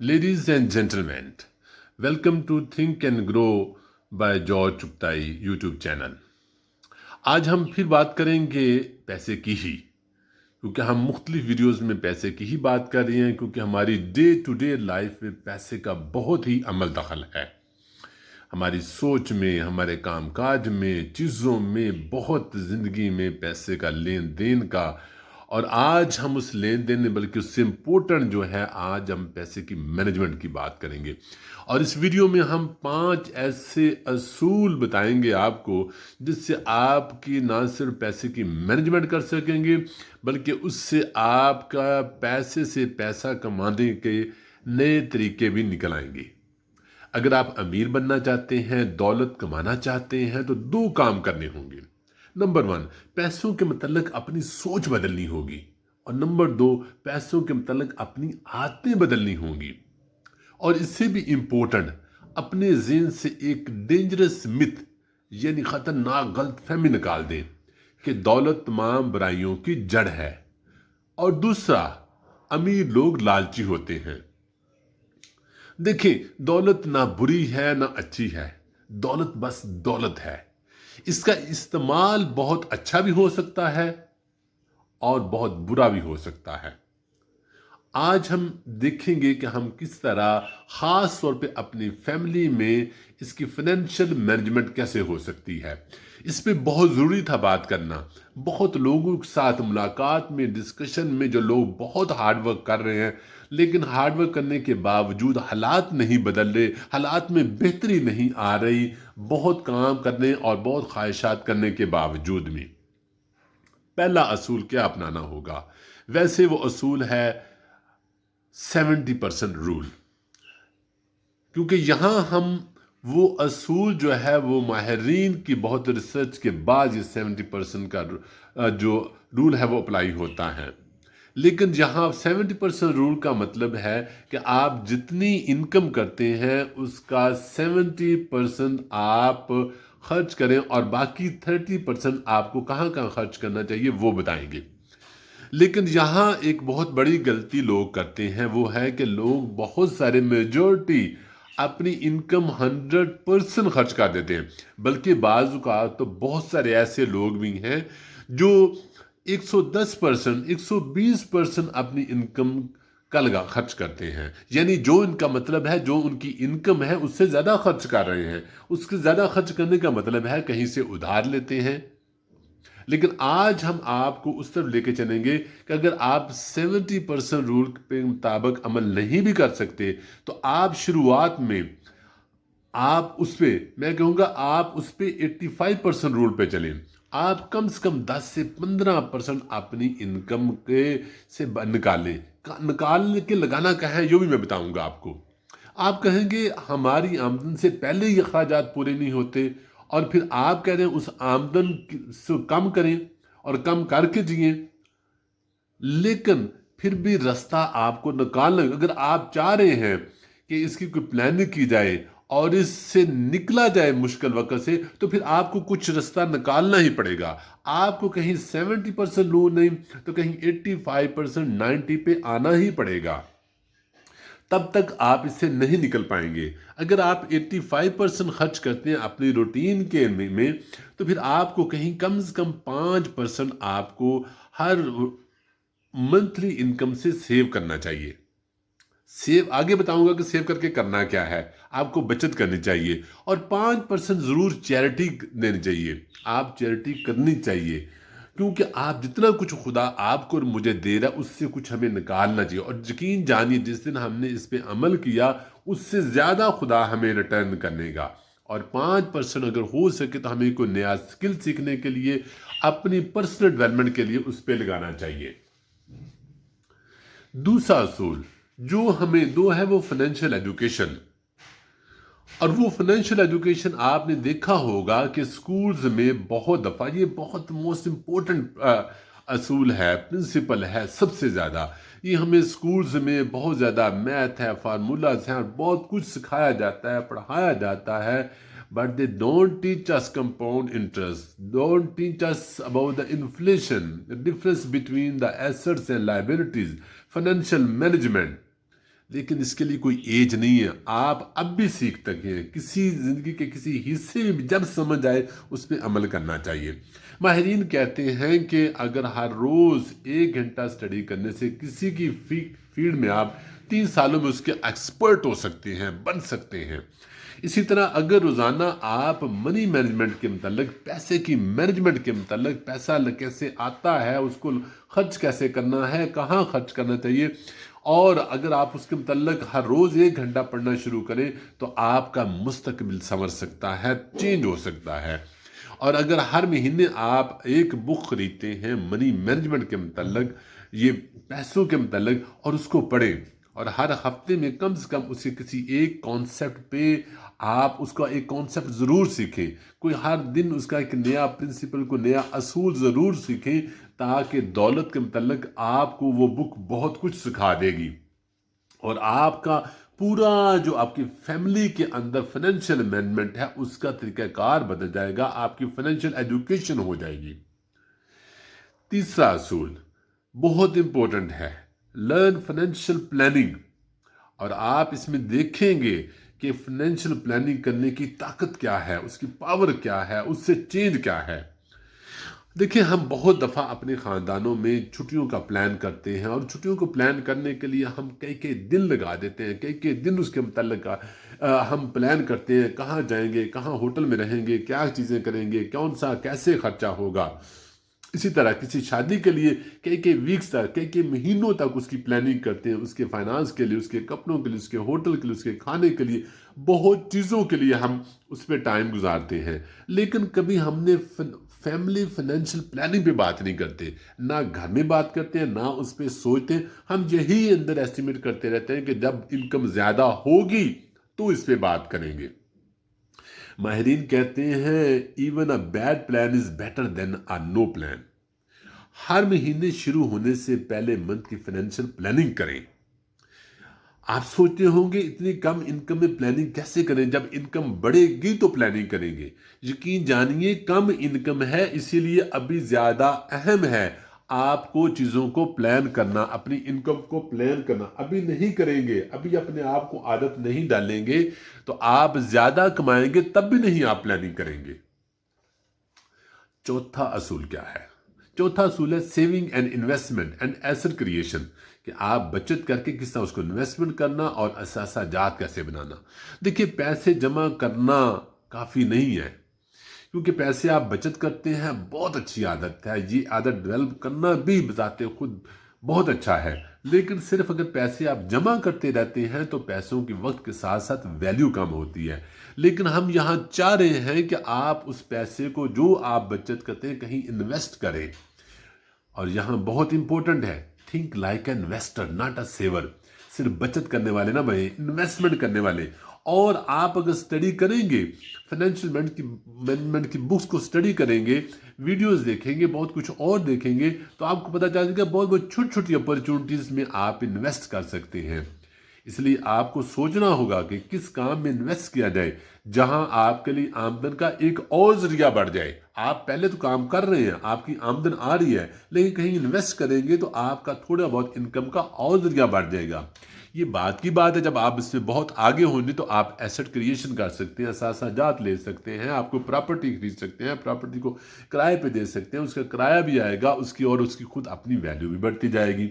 Ladies and gentlemen, welcome to Think and Grow by George Chughtai YouTube channel. आज हम फिर बात करेंगे पैसे की ही, क्योंकि हम मुख्तलिफ वीडियोस में पैसे की ही बात कर रहे हैं, क्योंकि हमारी डे टू डे लाइफ में पैसे का बहुत ही अमल दखल है। हमारी सोच में, हमारे कामकाज में, चीज़ों में, बहुत ज़िंदगी में पैसे का लेन देन का। और आज हम उस लेन देन में, बल्कि उससे इम्पोर्टेंट जो है, आज हम पैसे की मैनेजमेंट की बात करेंगे। और इस वीडियो में हम 5 ऐसे असूल बताएंगे आपको, जिससे आपकी ना सिर्फ पैसे की मैनेजमेंट कर सकेंगे, बल्कि उससे आपका पैसे से पैसा कमाने के नए तरीके भी निकल आएंगे। अगर आप अमीर बनना चाहते हैं, दौलत कमाना चाहते हैं, तो 2 काम करने होंगे। नंबर 1, पैसों के मतलब अपनी सोच बदलनी होगी। और नंबर 2, पैसों के मतलब अपनी आदतें बदलनी होंगी। और इससे भी इम्पोर्टेंट, अपने ज़हन से एक डेंजरस मिथ यानी खतरनाक गलतफहमी निकाल दें कि दौलत तमाम बुराइयों की जड़ है। और दूसरा, अमीर लोग लालची होते हैं। देखिए, दौलत ना बुरी है ना अच्छी है, दौलत बस दौलत है। इसका इस्तेमाल बहुत अच्छा भी हो सकता है और बहुत बुरा भी हो सकता है। आज हम देखेंगे कि हम किस तरह ख़ास तौर पे अपनी फैमिली में इसकी फाइनेंशियल मैनेजमेंट कैसे हो सकती है। इस पे बहुत ज़रूरी था बात करना। बहुत लोगों के साथ मुलाकात में, डिस्कशन में, जो लोग बहुत हार्ड वर्क कर रहे हैं, लेकिन हार्ड वर्क करने के बावजूद हालात नहीं बदल रहे, हालात में बेहतरी नहीं आ रही, बहुत काम करने और बहुत ख्वाहिशात करने के बावजूद भी। पहला असूल क्या अपनाना होगा? वैसे वो असूल है 70% रूल। क्योंकि यहाँ हम वो असूल जो है, वो माहिरीन की बहुत रिसर्च के बाद ये 70% का जो रूल है वो अप्लाई होता है। लेकिन यहाँ 70% रूल का मतलब है कि आप जितनी इनकम करते हैं उसका 70% आप खर्च करें, और बाकी 30% आपको कहाँ कहाँ खर्च करना चाहिए वो बताएंगे। लेकिन यहाँ एक बहुत बड़ी गलती लोग करते हैं, वो है कि लोग बहुत सारे मेजॉरिटी अपनी इनकम 100% खर्च कर देते हैं। बल्कि बाज़ औक़ात तो बहुत सारे ऐसे लोग भी हैं जो 110%, 120% अपनी इनकम का खर्च करते हैं। यानी जो इनका मतलब है, जो उनकी इनकम है उससे ज़्यादा खर्च कर रहे हैं। उसके ज़्यादा खर्च करने का मतलब है कहीं से उधार लेते हैं। लेकिन आज हम आपको उस तरफ लेके चलेंगे कि अगर आप 70% रूल के मुताबिक अमल नहीं भी कर सकते, तो आप शुरुआत में आप उस पे, मैं कहूँगा आप उस पे 85% रूल पे चलें। आप कम से कम 10 से 15% अपनी इनकम के से निकालने के लगाना क्या है, यो भी मैं बताऊँगा आपको। आप कहेंगे हमारी आमदन से पहले ये अखराजात पूरे नहीं होते, और फिर आप कह रहे हैं उस आमदन से कम करें और कम करके जिए। लेकिन फिर भी रास्ता आपको निकालना, अगर आप चाह रहे हैं कि इसकी कोई प्लानिंग की जाए और इससे निकला जाए मुश्किल वक्त से, तो फिर आपको कुछ रास्ता निकालना ही पड़ेगा। आपको कहीं 70% लोन नहीं तो कहीं 85%, 90 पे आना ही पड़ेगा। तब तक आप इससे नहीं निकल पाएंगे। अगर आप 85% खर्च करते हैं अपनी रूटीन के में, तो फिर आपको कहीं कम से कम 5% आपको हर मंथली इनकम से सेव करना चाहिए। सेव आगे बताऊंगा कि सेव करके करना क्या है। आपको बचत करनी चाहिए और 5% ज़रूर चैरिटी देनी चाहिए। आप चैरिटी करनी चाहिए, क्योंकि आप जितना कुछ खुदा आपको और मुझे दे रहा है, उससे कुछ हमें निकालना चाहिए। और यकीन जानिए, जिस दिन हमने इस पे अमल किया, उससे ज़्यादा खुदा हमें रिटर्न करेगा। और 5% अगर हो सके तो हमें कोई नया स्किल सीखने के लिए, अपनी पर्सनल डेवलपमेंट के लिए उस पर लगाना चाहिए। दूसरा असूल जो हमें दो है, वो फाइनेंशियल एजुकेशन। और वो फाइनेंशियल एजुकेशन आपने देखा होगा कि स्कूल्स में बहुत दफ़ा, ये बहुत मोस्ट इम्पोर्टेंट असूल है, प्रिंसिपल है सबसे ज़्यादा। ये हमें स्कूल्स में बहुत ज़्यादा मैथ है, फार्मूलाज हैं, और बहुत कुछ सिखाया जाता है, पढ़ाया जाता है। But they don't teach us compound interest, don't teach us about the inflation, the difference between the assets and liabilities, financial management. लेकिन इसके लिए कोई एज नहीं है, आप अब भी सीख सकते हैं। किसी ज़िंदगी के किसी हिस्से में भी जब समझ आए उस पर अमल करना चाहिए। माहिरीन कहते हैं कि अगर हर रोज़ 1 घंटा स्टडी करने से किसी की फील्ड में आप 3 सालों में उसके एक्सपर्ट हो सकते हैं, बन सकते हैं। इसी तरह अगर रोज़ाना आप मनी मैनेजमेंट के मतलब पैसे की मैनेजमेंट के मतलब पैसा कैसे आता है, उसको खर्च कैसे करना है, कहाँ खर्च करना चाहिए, और अगर आप उसके मतलब हर रोज़ 1 घंटा पढ़ना शुरू करें तो आपका मुस्तकबिल संवर सकता है, चेंज हो सकता है। और अगर हर महीने आप एक बुक खरीदते हैं मनी मैनेजमेंट के मतलब, ये पैसों के मतलब, और उसको पढ़ें, और हर हफ्ते में कम से कम उसे किसी एक कॉन्सेप्ट पे आप उसका एक कॉन्सेप्ट ज़रूर सीखें। कोई हर दिन उसका एक नया प्रिंसिपल, को नया असूल ज़रूर सीखें, ताकि दौलत के मतलब आपको वो बुक बहुत कुछ सिखा देगी और आपका पूरा जो आपकी फैमिली के अंदर फाइनेंशियल मैनेजमेंट है उसका तरीक़ाकार बदल जाएगा, आपकी फाइनेंशियल एजुकेशन हो जाएगी। तीसरा असूल बहुत इंपॉर्टेंट है, लर्न फाइनेंशियल प्लानिंग। और आप इसमें देखेंगे कि फाइनेंशियल प्लानिंग करने की ताकत क्या है, उसकी पावर क्या है, उससे चेंज क्या है। देखिए, हम बहुत दफ़ा अपने ख़ानदानों में छुट्टियों का प्लान करते हैं और छुट्टियों को प्लान करने के लिए हम कई कई दिन लगा देते हैं, कई कई दिन उसके मतलब हम प्लान करते हैं, कहाँ जाएंगे, कहाँ होटल में रहेंगे, क्या चीज़ें करेंगे, कौन सा कैसे खर्चा होगा। इसी तरह किसी शादी के लिए कई कई वीक्स तक, कई कई महीनों तक उसकी प्लानिंग करते हैं, उसके फाइनेंस के लिए, उसके कपड़ों के लिए, उसके होटल के लिए, उसके खाने के लिए, बहुत चीज़ों के लिए हम उस पर टाइम गुजारते हैं। लेकिन कभी हमने फैमिली फाइनेंशियल प्लानिंग पे बात नहीं करते, ना घर में बात करते हैं, ना उस पर सोचते हैं। हम यही अंदर एस्टिमेट करते रहते हैं कि जब इनकम ज़्यादा होगी तो इस पर बात करेंगे। माहिरीन कहते हैं even a bad plan is better than a no plan. हर महीने शुरू होने से पहले मंथ की फाइनेंशियल प्लानिंग करें। आप सोचते होंगे इतनी कम इनकम में प्लानिंग कैसे करें, जब इनकम बढ़ेगी तो प्लानिंग करेंगे। यकीन जानिए कम इनकम है इसीलिए अभी ज़्यादा अहम है आपको चीज़ों को प्लान करना, अपनी इनकम को प्लान करना। अभी नहीं करेंगे, अभी अपने आप को आदत नहीं डालेंगे तो आप ज़्यादा कमाएंगे तब भी नहीं आप प्लानिंग करेंगे। चौथा असूल क्या है? चौथा असूल है saving and investment and asset creation, कि आप बचत करके किस तरह उसको इन्वेस्टमेंट करना और असासा जात कैसे बनाना। देखिए, पैसे जमा करना काफ़ी नहीं है, क्योंकि पैसे आप बचत करते हैं बहुत अच्छी आदत है, ये आदत डेवलप करना भी बताते खुद बहुत अच्छा है। लेकिन सिर्फ अगर पैसे आप जमा करते रहते हैं तो पैसों की वक्त के साथ साथ वैल्यू कम होती है। लेकिन हम यहाँ चाह रहे हैं कि आप उस पैसे को जो आप बचत करते हैं कहीं इन्वेस्ट करें। और यहाँ बहुत इंपॉर्टेंट है, think like an investor not a saver. सिर्फ बचत करने वाले ना बने, इन्वेस्टमेंट करने वाले। और आप अगर स्टडी करेंगे, फाइनेंशियल मैनेजमेंट की बुक्स को स्टडी करेंगे, वीडियोस देखेंगे, बहुत कुछ और देखेंगे, तो आपको पता चल जाएगा बहुत बहुत छोटी छोटी अपॉर्चुनिटीज़ में आप इन्वेस्ट कर सकते हैं। इसलिए आपको सोचना होगा कि किस काम में इन्वेस्ट किया जाए जहां आपके लिए आमदन का एक और जरिया बढ़ जाए। आप पहले तो काम कर रहे हैं, आपकी आमदन आ रही है, लेकिन कहीं इन्वेस्ट करेंगे तो आपका थोड़ा बहुत इनकम का और जरिया बढ़ जाएगा। ये बात की बात है, जब आप इसमें बहुत आगे होंगे तो आप एसेट क्रिएशन कर सकते हैं, साथ ले सकते हैं, आपको प्रॉपर्टी खरीद सकते हैं, प्रॉपर्टी को किराए पे दे सकते हैं, उसका किराया भी आएगा, उसकी और उसकी खुद अपनी वैल्यू भी बढ़ती जाएगी।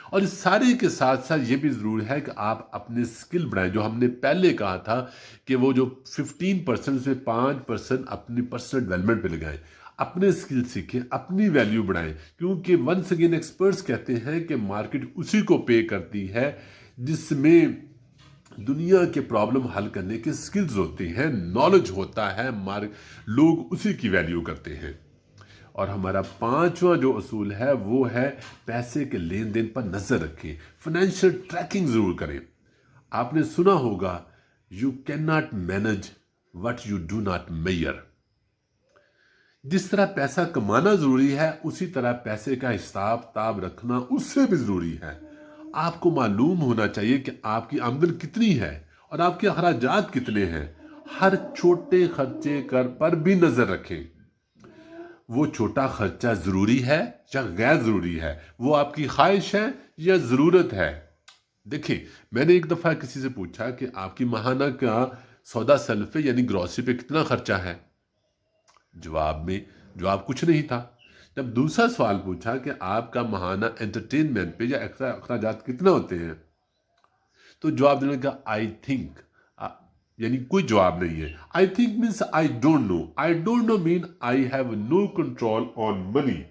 और इस सारे के साथ साथ ये भी ज़रूर है कि आप अपने स्किल बढ़ाएं। जो हमने पहले कहा था कि वो जो 15% से 5% अपनी पर्सनल डेवलपमेंट पे लगाएं, अपने स्किल सीखें, अपनी वैल्यू बढ़ाएं। क्योंकि वंस अगेन एक्सपर्ट्स कहते हैं कि मार्केट उसी को पे करती है जिसमें दुनिया के प्रॉब्लम हल करने के स्किल्स होते हैं, नॉलेज होता है, लोग उसी की वैल्यू करते हैं। और हमारा पांचवा जो असूल है वो है पैसे के लेन देन पर नजर रखें, फाइनेंशियल ट्रैकिंग जरूर करें। आपने सुना होगा you can not manage what you do not measure. जिस तरह पैसा कमाना जरूरी है उसी तरह पैसे का हिसाब किताब रखना उससे भी जरूरी है। आपको मालूम होना चाहिए कि आपकी आमदन कितनी है और आपके अखराजात कितने हैं। हर छोटे खर्चे कर पर भी नजर रखें। वो छोटा खर्चा ज़रूरी है या गैर ज़रूरी है, वो आपकी ख्वाहिश है या ज़रूरत है। देखिए, मैंने एक दफ़ा किसी से पूछा कि आपकी माहाना का सौदा सेल्फ पे यानी ग्रॉसरी पे कितना खर्चा है? जवाब कुछ नहीं था। जब दूसरा सवाल पूछा कि आपका माहाना एंटरटेनमेंट पे या एक्स्ट्रा अखराजात कितने होते हैं, तो जवाब देने का आई थिंक, यानी कोई जवाब नहीं है। I think means I don't know, I don't know mean I have no control on money.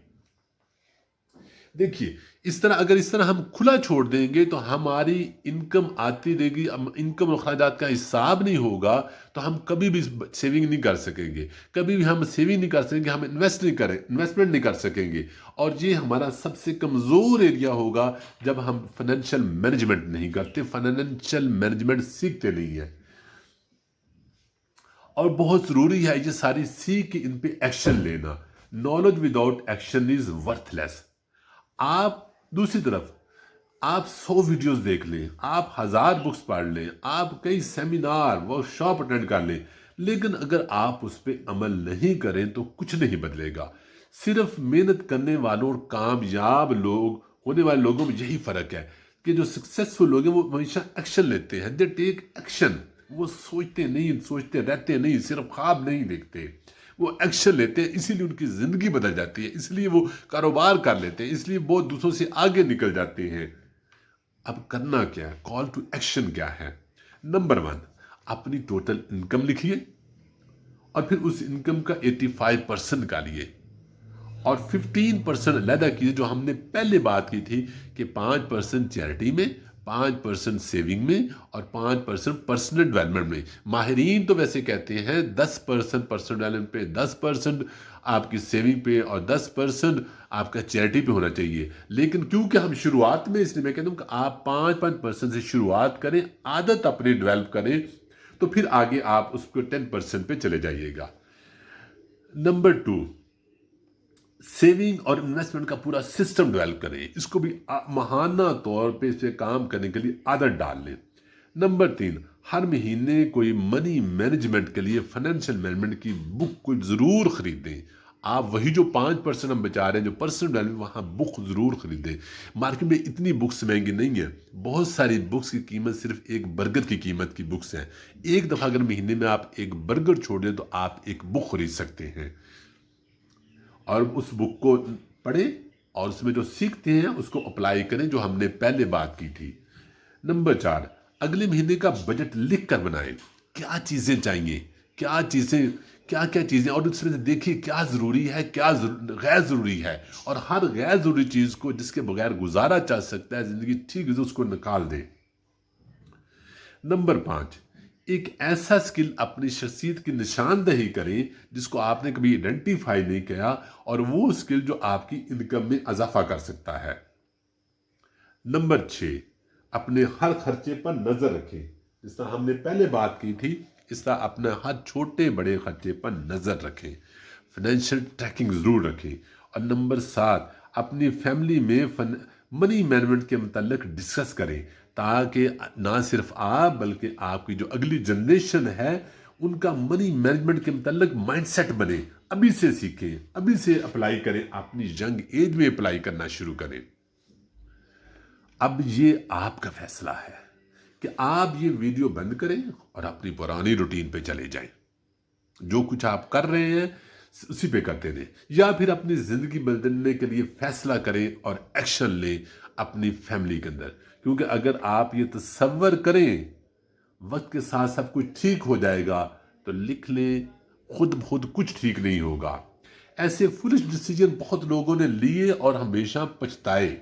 देखिए, इस तरह हम खुला छोड़ देंगे तो हमारी इनकम आती रहेगी, इनकम और अखराजात का हिसाब नहीं होगा तो हम कभी भी सेविंग नहीं कर सकेंगे, कभी भी हम सेविंग नहीं कर सकेंगे, हम इन्वेस्टमेंट नहीं कर सकेंगे। और ये हमारा सबसे कमज़ोर एरिया होगा जब हम फाइनेंशियल मैनेजमेंट नहीं करते, फाइनेंशियल मैनेजमेंट सीखते नहीं है। और बहुत ज़रूरी है ये सारी सीख इन पे एक्शन लेना। Knowledge without action is worthless. आप दूसरी तरफ आप 100 वीडियोस देख लें, आप 1000 बुक्स पढ़ लें, आप कई सेमिनार वर्कशॉप अटेंड कर लें, लेकिन अगर आप उस पर अमल नहीं करें तो कुछ नहीं बदलेगा। सिर्फ मेहनत करने वालों और कामयाब लोग होने वाले लोगों में यही फ़र्क है कि जो सक्सेसफुल लोग हैं वो हमेशा एक्शन लेते हैं, दे टेक एक्शन। वो सोचते रहते नहीं, सिर्फ ख्वाब नहीं देखते, वो एक्शन लेते हैं, इसीलिए उनकी ज़िंदगी बदल जाती है, इसलिए वो कारोबार कर लेते हैं, इसलिए वो दूसरों से आगे निकल जाते हैं। अब करना क्या है, कॉल टू एक्शन क्या है? नंबर 1, अपनी टोटल इनकम लिखिए और फिर उस इनकम का 85% निकालिए और 15% अलहदा कीजिए, जो हमने पहले बात की थी कि 5% चैरिटी में, 5% सेविंग में और 5% पर्सनल डेवलपमेंट में। माहिरीन तो वैसे कहते हैं 10% पर्सनल डेवलपमेंट पे, 10% आपकी सेविंग पे और 10% आपका चैरिटी पे होना चाहिए। लेकिन क्योंकि हम शुरुआत में, इसलिए मैं कहता हूँ कि आप 5% से शुरुआत करें, आदत अपनी डेवलप करें, तो फिर आगे आप उसको 10% पे चले जाइएगा। नंबर 2, सेविंग और इन्वेस्टमेंट का पूरा सिस्टम डेवलप करें, इसको भी माहाना तौर पे इस पे काम करने के लिए आदत डाल लें। नंबर 3, हर महीने कोई मनी मैनेजमेंट के लिए फाइनेंशियल मैनेजमेंट की बुक को ज़रूर खरीदें। आप वही जो 5% हम बचा रहे हैं, जो पर्सनल वैल्यू, वहाँ बुक ज़रूर खरीदें। मार्केट में इतनी बुक्स महंगी नहीं है, बहुत सारी बुक्स की कीमत सिर्फ एक बर्गर की कीमत की बुक्स हैं। एक दफ़ा अगर महीने में आप एक बर्गर छोड़ दें तो आप एक बुक खरीद सकते हैं और उस बुक को पढ़ें और उसमें जो सीखते हैं उसको अप्लाई करें, जो हमने पहले बात की थी। नंबर 4, अगले महीने का बजट लिख कर बनाएं। क्या चीज़ें चाहिए, क्या क्या चीज़ें, और उसमें से देखिए क्या ज़रूरी है, क्या गैर ज़रूरी है, और हर गैर ज़रूरी चीज़ को जिसके बगैर गुजारा जा सकता है, ज़िंदगी ठीक है, उसको निकाल दें। नंबर 5, एक ऐसा स्किल अपनी शख्सियत की निशानदही करें जिसको आपने कभी आइडेंटिफाई नहीं किया, और वो स्किल जो आपकी इनकम में इजाफा कर सकता है। नंबर 6, अपने हर खर्चे पर नजर रखें। जिस तरह हमने पहले बात की थी, इस तरह अपने हर छोटे बड़े खर्चे पर नजर रखें, फाइनेंशियल ट्रैकिंग जरूर रखें। और नंबर 7, अपनी फैमिली में मनी मैनेजमेंट के मतलब डिस्कस करें, ताकि ना सिर्फ आप बल्कि आपकी जो अगली जनरेशन है उनका मनी मैनेजमेंट के मतलब माइंडसेट बने। अभी से सीखें, अभी से अप्लाई करें, अपनी यंग एज में अप्लाई करना शुरू करें। अब ये आपका फैसला है कि आप ये वीडियो बंद करें और अपनी पुरानी रूटीन पे चले जाएं। जो कुछ आप कर रहे हैं उसी पे करते रहें, या फिर अपनी ज़िंदगी बदलने के लिए फैसला करें और एक्शन लें अपनी फैमिली के अंदर। क्योंकि अगर आप ये तसव्वुर करें वक्त के साथ सब कुछ ठीक हो जाएगा, तो लिख लें, खुद कुछ ठीक नहीं होगा। ऐसे फुलिश डिसीजन बहुत लोगों ने लिए और हमेशा पछताए।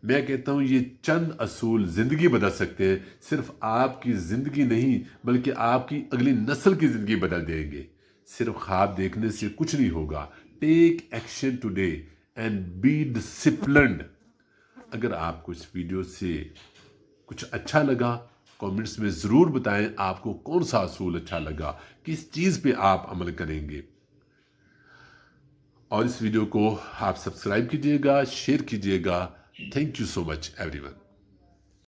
मैं कहता हूँ ये चंद असूल ज़िंदगी बदल सकते हैं, सिर्फ आपकी ज़िंदगी नहीं बल्कि आपकी अगली नस्ल की ज़िंदगी बदल देंगे। सिर्फ ख्वाब देखने से कुछ नहीं होगा। Take action today and be disciplined. अगर आपको इस वीडियो से कुछ अच्छा लगा, कमेंट्स में ज़रूर बताएं आपको कौन सा असूल अच्छा लगा, किस चीज़ पे आप अमल करेंगे। और इस वीडियो को आप सब्सक्राइब कीजिएगा, शेयर कीजिएगा। Thank you so much, everyone.